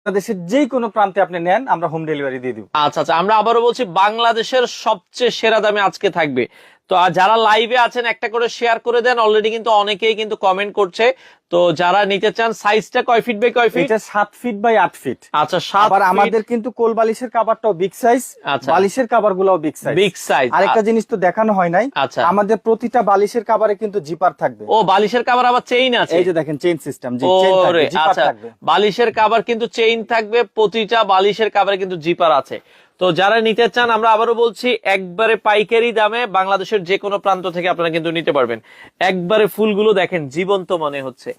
বাংলাদেশের যে কোনো প্রান্তে আপনি নেন, আমরা হোম ডেলিভারি দিয়ে দিব। আচ্ছা আচ্ছা, আমরা আবারও বলছি বাংলাদেশের সবচেয়ে সেরা দামে আজকে থাকবে। তো আর যারা লাইভে আছেন একটা করে শেয়ার করে দেন, অলরেডি কিন্তু অনেকেই কিন্তু কমেন্ট করছে। তো যারা নিতে চান, সাইজটা কয় ফিট বাই কয় ফিট? এটা 7 ফিট বাই 8 ফিট। আচ্ছা 7 আবার ফিট। আমাদের কিন্তু কোল বালিশের কভারটাও বিগ সাইজ, আচ্ছা। বালিশের কভার গুলাও বিগ সাইজ। Big size. আরেকটা জিনিস তো দেখানো হয় নাই, আচ্ছা। আমাদের প্রতিটা বালিশের কভারে কিন্তু জিপার থাকবে। ও বালিশের কভার আবার চেইন আছে? এই যে দেখেন চেইন সিস্টেম, জি চেইন থাকবে, জিপার আচ্ছা, থাকবে। বালিশের কভার কিন্তু চেইন থাকবে, প্রতিটা বালিশের কভারে কিন্তু জিপার আছে। তো যারা নিতে চান, আমরা আবারও বলছি একবারে পাইকারি দামে বাংলাদেশের যে কোনো প্রান্ত থেকে আপনারা কিন্তু নিতে পারবেন। একবারে ফুলগুলো দেখেন জীবন্ত মনে হচ্ছে।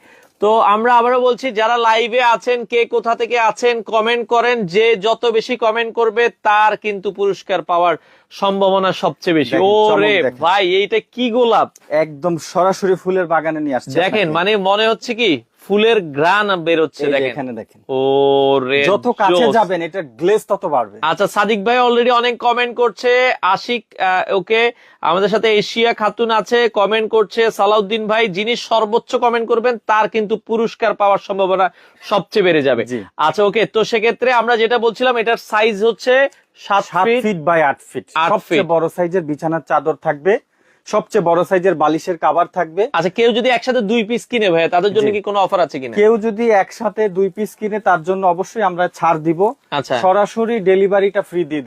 তো আমরা আবারও বলছি, যারা লাইভে আছেন, কে কোথা থেকে আছেন কমেন্ট করেন। যে যত বেশি কমেন্ট করবে তার কিন্তু পুরস্কার পাওয়ার সম্ভাবনা সবচেয়ে বেশি। দেখেন, ওরে চমক দেখেন। ভাই, এইটা কি গোলাপ! একদম সরাসরি ফুলের বাগানে নিয়ে আসছে দেখেন, আপনাকে। মানে মনে হচ্ছে কি ফুলের গ্রান বেরোচ্ছে। এই যে দেখেন এখানে দেখেন, ওরে যত কাছে জোস। যাবেন এটা গ্লেজ তত বাড়বে। আচ্ছা, সাদিক ভাই অলরেডি অনেক কমেন্ট করছে। আশিক ওকে, আমাদের সাথে এশিয়া খাতুন আছে, কমেন্ট করছে। সালাউদ্দিন ভাই, যিনি সর্বোচ্চ কমেন্ট করবেন তার কিন্তু পুরস্কার পাওয়ার সম্ভাবনা সবচেয়ে বেড়ে যাবে। জি। আচ্ছা ওকে, তো সেক্ষেত্রে আমরা যেটা বলছিলাম, এটার সাইজ হচ্ছে 7 7 ফিট। Feet by 8 fit. 8 সবচেয়ে ফিট। বড় সাইজের বিছানার চাদর থাকবে, সবচেয়ে বড় সাইজের বালিশের কভার থাকবে। আচ্ছা, কেউ যদি একসাথে 2 পিস কিনে ভাই, তাদের জন্য জি। কি কোনো অফার আছে কিনা? কেউ যদি একসাথে 2 পিস কিনে তার জন্য অবশ্যই আমরা ছাড় দিব। আচ্ছা। সরাসরি ডেলিভারিটা ফ্রি দিয়ে দিব।